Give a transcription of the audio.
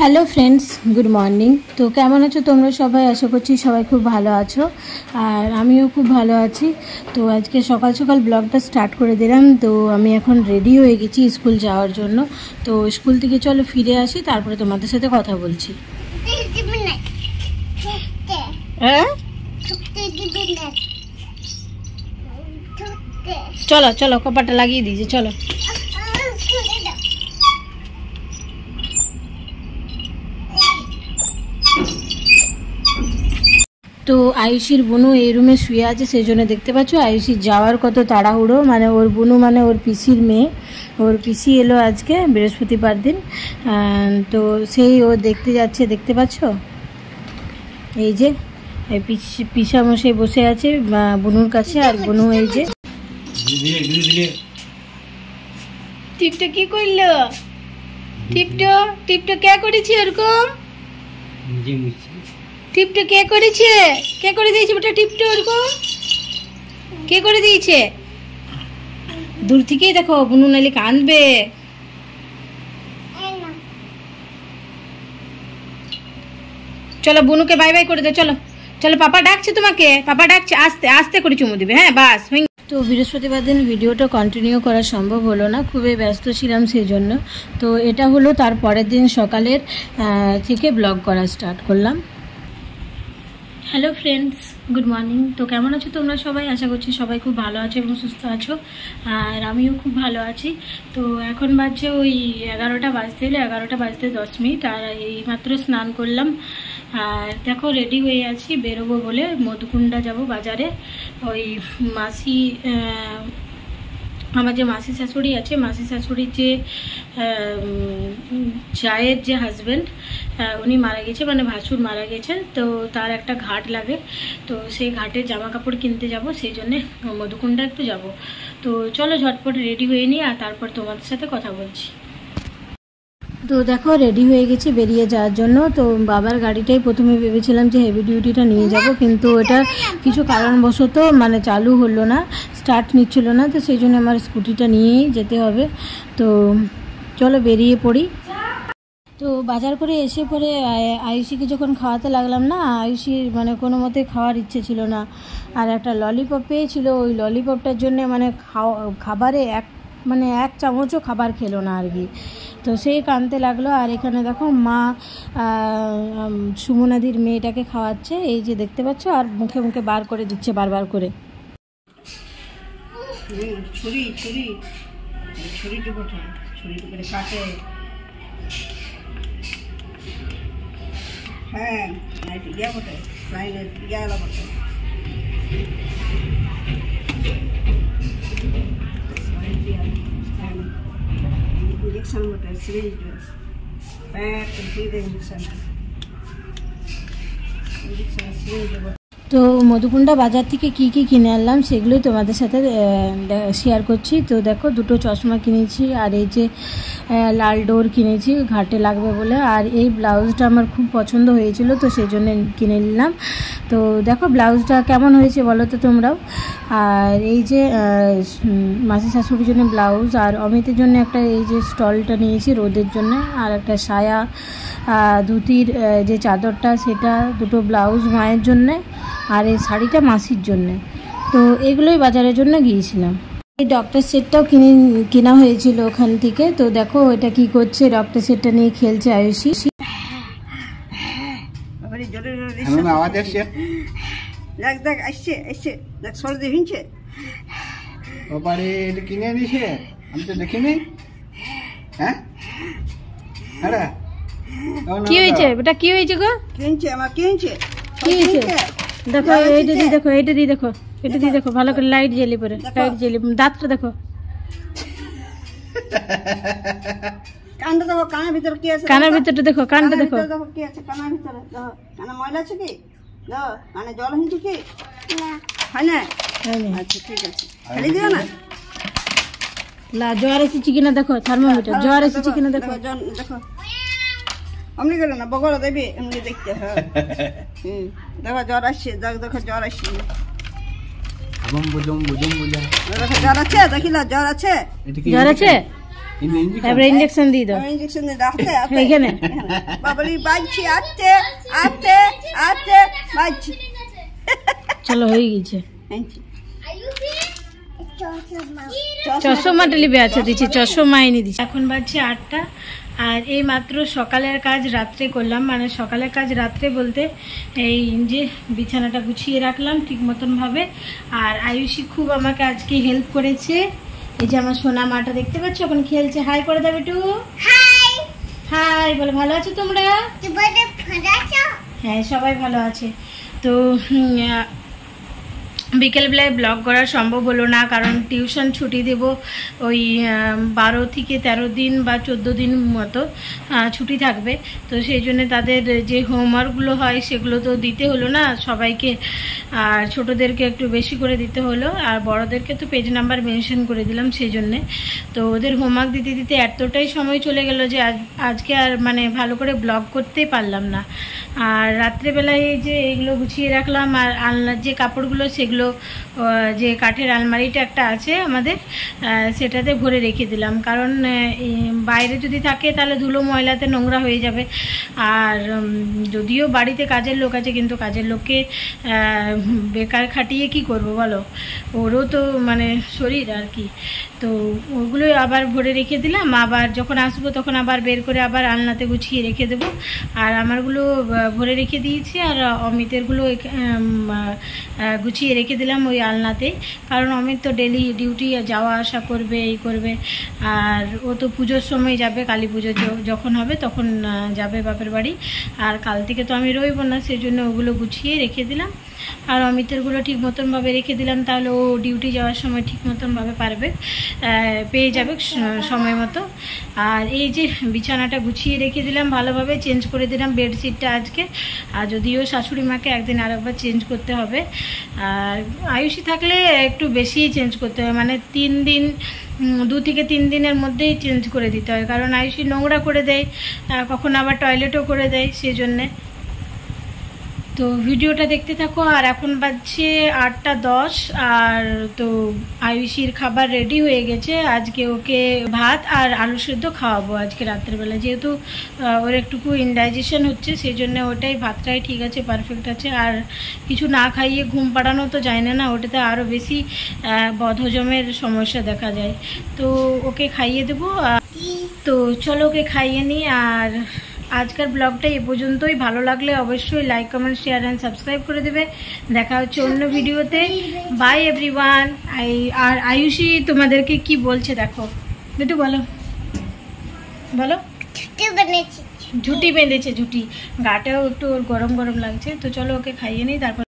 Hello friends, good morning. তো কেমন আছো তোমরা সবাই? আশা করছি সবাই খুব ভালো আছো, আর আমিও খুব ভালো আছি। তো আজকে সকাল সকাল ব্লগটা স্টার্ট করে দিলাম। তো আমি এখন রেডি হয়ে গেছি স্কুল যাওয়ার জন্য। তো স্কুল থেকে চলো ফিরে আসি, তারপরে তোমাদের সাথে কথা বলছি। হ্যাঁ, চলো চলো, কপাটা লাগিয়ে দিয়েছি, চলো। তো আয়ুষীর বোনু এই রুমে শুয়ে আছে, সেই জন্য দেখতে পাচ্ছ আয়ুষীর যাওয়ার কত তাড়াহুড়ো। মানে ওর বোনু মানে ওর পিসির মেয়ে, ওর পিসি এলো আজকে বৃহস্পতিবার দিন। তো সেই ও দেখতে যাচ্ছে, দেখতে পাচ্ছ এই যে পিসামশাই বসে আছে বোনুর কাছে, আর বোনু এই যে টিপটা কি করলো, টিপটা কে করেছে ওরকম? টিপটা কে করেছে? কে করে দিয়েছে বেটা টিপটা ওরকম? কে করে দিয়েছে? দূর থেকেই দেখো, বুনু নালি কানবে। চলো বুনুকে বাই বাই করে দে, চলো চলো, পাপা ডাকছে তোমাকে, পাপা ডাকছে, আস্তে আস্তে করে চুমু দিবে। হ্যাঁ বাস। তো বৃহস্পতিবার দিন ভিডিওটা কন্টিনিউ করা সম্ভব হলো না, খুবই ব্যস্ত ছিলাম সেই জন্য। তো এটা হলো তার পরের দিন সকালের থেকে ব্লগ করা স্টার্ট করলাম। Hello friends, good morning. তো কেমন আছো তোমরা সবাই? আশা করছি সবাই খুব ভালো আছো এবং সুস্থ আছো, আর আমিও খুব ভালো আছি। তো এখন বাজছে ওই 11টা বাজতে এলো, 11টা বাজতে 10 মিনিট, আর এইমাত্র স্নান করলাম। আর দেখো রেডি হয়ে আছি বেরোবো বলে, মধুকুণ্ডা যাব বাজারে। ওই মাসি, আমার যে মাসি শাশুড়ি আছে, মাসি শাশুড়ির যে জায়ের যে হাজব্যান্ড, উনি মারা গেছে, মানে ভাসুর মারা গেছেন। তো তার একটা ঘাট লাগে, তো সেই ঘাটে জামা কাপড় কিনতে যাব, সেই জন্যে মধুকুণ্ডা একটু যাব। তো চলো ঝটপট রেডি হয়ে নিই, আর তারপর তোমাদের সাথে কথা বলছি। তো দেখো রেডি হয়ে গেছি বেরিয়ে যাওয়ার জন্য। তো বাবার গাড়িটাই প্রথমে ভেবেছিলাম যে হেভি ডিউটিটা নিয়ে যাব, কিন্তু ওটা কিছু কারণবশত মানে চালু হলো না, স্টার্ট নিচ্ছিল না। তো সেই জন্য আমার স্কুটিটা নিয়েই যেতে হবে। তো চলো বেরিয়ে পড়ি। তো বাজার করে এসে পরে আয়ুষীকে যখন খাওয়াতে লাগলাম না, আয়ুষীর মানে কোনো মতে খাওয়ার ইচ্ছে ছিল না, আর একটা ললিপপ পেয়েছিল। ওই ললিপপটার জন্য মানে খাবারে এক চামচও খাবার খেলো না আর কি। তো সেই কাঁদতে লাগলো। আর এখানে দেখো মা সুমনাদির মেয়েটাকে খাওয়াচ্ছে, এই যে দেখতে পাচ্ছ, আর মুখে মুখে বার করে দিচ্ছে বারবার করে। হ্যাঁ বটে, বটে। इंजेक्शन बटे सिरिंज पैक सीधे इंजेक्शन सिरिंज। তো মধুকুণ্ডা বাজার থেকে কি কি কিনে আনলাম সেগুলোই তোমাদের সাথে শেয়ার করছি। তো দেখো দুটো চশমা কিনেছি, আর এই যে লাল ডোর কিনেছি ঘাটে লাগবে বলে, আর এই ব্লাউজটা আমার খুব পছন্দ হয়েছিল, তো সেই জন্য কিনে নিলাম। তো দেখো ব্লাউজটা কেমন হয়েছে বলো তো তোমরাও। আর এই যে মাসি শাশুড়ির জন্য ব্লাউজ, আর অমিতের জন্য একটা এই যে স্টলটা নিয়েছি রোদের জন্য, আর একটা সায়া, ধুতির যে চাদরটা সেটা, দুটো ব্লাউজ মায়ের জন্যে, আর এই শাড়িটা মাসির জন্যে। তো এগুলোই বাজারের জন্য গিয়েছিলাম। এই ডক্টর সেটটাও কেনা হয়েছিল ওখান থেকে। তো দেখো এটা কি করছে, ডক্টর সেটটা নিয়ে খেলছে আয়ুষী। আওয়াজ আসছে, দেখ দেখ আসছে আসছে, দেখ সর্দি হিনছে। বাবারে এটা কিনে দিয়েছে, আমি তো দেখিনি। হ্যাঁ আরে কি হয়েছে বেটা, কি হয়েছে গো? কিনছে আমার, কিনছে কি হয়েছে দেখো, এইটা দিয়ে দেখো, এইটা দিয়ে দেখো, এটা দিয়ে দেখো ভালো করে, লাইট জ্বলি পরে, লাইট জ্বলি, দাঁতটা দেখো। কানটা দেখো, কানের ভিতরে কি আছে, কানের ভিতরটা দেখো, কানটা দেখো কি আছে কানের ভিতরে। দেখো কানে ময়লা আছে কি, দেখো কানে জল হয়েছে কি, হয় না? আচ্ছা ঠিক আছে, ফেলে দিও না। জ্বর এসেছে কিনা দেখো, থার্মোমিটার জ্বর এসেছে কিনা দেখো। দেখো অমনি গেল না, বগল দেবে এমনি দেখতে। হ্যাঁ দেখো জ্বর আসছে, দেখো জ্বর আসছে, দেখো জ্বর আছে, দেখিলা জ্বর আছে, জ্বর আছে। তারপরে ইঞ্জেকশন দিয়ে দাও। ইঞ্জেকশন দিয়ে দাও এখানে বাবলি বাজছি আস্তে আস্তে আস্তে বাজছি। চলো হয়ে গেছে। চশমা টেলিবে আছে দিচ্ছি, চশমা এনে দিচ্ছি। এখন বাজছে 8টা, আর এই মাত্র সকালের কাজ রাত্রে করলাম। মানে সকালের কাজ রাত্রে বলতে এই যে বিছানাটা গুছিয়ে রাখলাম ঠিক মতন ভাবে। আর আয়ুষী খুব আমাকে আজকে হেল্প করেছে। এই যে আমার সোনা মাটা দেখতে পাচ্ছ এখন খেলছে। হাই করে দেবে একটু। হাই হাই বলে। ভালো আছো তোমরা? হ্যাঁ সবাই ভালো আছে। তো বিকেলবেলায় ব্লগ করা সম্ভব হলো না, কারণ টিউশন ছুটি দেব ওই 12 থেকে 13 দিন বা 14 দিন মতো ছুটি থাকবে। তো সেই জন্য তাদের যে হোমওয়ার্কগুলো হয় সেগুলো তো দিতে হলো না সবাইকে, আর ছোটোদেরকে একটু বেশি করে দিতে হলো, আর বড়োদেরকে তো পেজ নাম্বার মেনশন করে দিলাম সেই জন্যে। তো ওদের হোমওয়ার্ক দিতে দিতে এতটাই সময় চলে গেল যে আজকে আর মানে ভালো করে ব্লগ করতেই পারলাম না। আর রাত্রেবেলায় যে এগুলো গুছিয়ে রাখলাম, আর আলনার যে কাপড়গুলো সেগুলো যে কাঠের আলমারিটা একটা আছে আমাদের সেটাতে ভরে রেখে দিলাম, কারণ বাইরে যদি থাকে তাহলে ধুলো ময়লাতে নোংরা হয়ে যাবে। আর যদিও বাড়িতে কাজের লোক আছে, কিন্তু কাজের লোককে বেকার খাটিয়ে কি করব বলো, ওরও তো মানে শরীর আর কি। তো ওগুলো আবার ভরে রেখে দিলাম, আবার যখন আসবো তখন আবার বের করে আবার আলনাতে গুছিয়ে রেখে দেবো। আর আমারগুলো ভরে রেখে দিয়েছি, আর অমিতেরগুলো গুছিয়ে রেখে দিলাম ওই আলনাতে, কারণ অমিত তো ডেলি ডিউটি যাওয়া আসা করবে এই করবে। আর ও তো পুজোর সময় যাবে, কালী পুজো যখন হবে তখন যাবে বাপের বাড়ি। আর কাল থেকে তো আমি রইব না, সেই জন্য ওগুলো গুছিয়ে রেখে দিলাম। আর অমিতেরগুলো ঠিক মতনভাবে রেখে দিলাম, তাহলে ও ডিউটি যাওয়ার সময় ঠিক মতনভাবে পারবে, পেয়ে যাবে সময় মতো। আর এই যে বিছানাটা গুছিয়ে রেখে দিলাম, ভালোভাবে চেঞ্জ করে দিলাম বেডশিটটা আজকে। আর যদিও শাশুড়ি মাকে একদিন আরেকবার চেঞ্জ করতে হবে, আর আয়ুষী থাকলে একটু বেশিই চেঞ্জ করতে হবে, মানে 3 দিন 2 থেকে 3 দিনের মধ্যেই চেঞ্জ করে দিতে হয়, কারণ আয়ুষী নোংরা করে দেয়, কখন আবার টয়লেটও করে দেয় সেই জন্যে। তো ভিডিওটা দেখতে থাকো। আর এখন বাজছে 8টা 10, আর তো আয়ুষীর খাবার রেডি হয়ে গেছে। আজকে ওকে ভাত আর আলু সেদ্ধ খাওয়াবো আজকে রাত্রেবেলা, যেহেতু ওর একটুকু ইনডাইজেশন হচ্ছে সেই জন্য ওটাই, ভাতটাই ঠিক আছে, পারফেক্ট আছে। আর কিছু না খাইয়ে ঘুম পাড়ানো তো যায় না, ওটাতে আরও বেশি বদহজমের সমস্যা দেখা যায়। তো ওকে খাইয়ে দেবো। তো চলো ওকে খাইয়ে নিই। আর আজকের ব্লগটা এ পর্যন্তই। ভালো লাগলে অবশ্যই like comment share and subscribe করে দেবে। দেখা হচ্ছে অন্য ভিডিওতে। By everyone. আর আয়ুষী তোমাদেরকে কি বলছে দেখো, একটু বলো বলো। ঝুটি বেঁধেছে, ঝুটি গাটাও একটু গরম গরম লাগছে। তো চলো ওকে খাইয়ে নিই, তারপর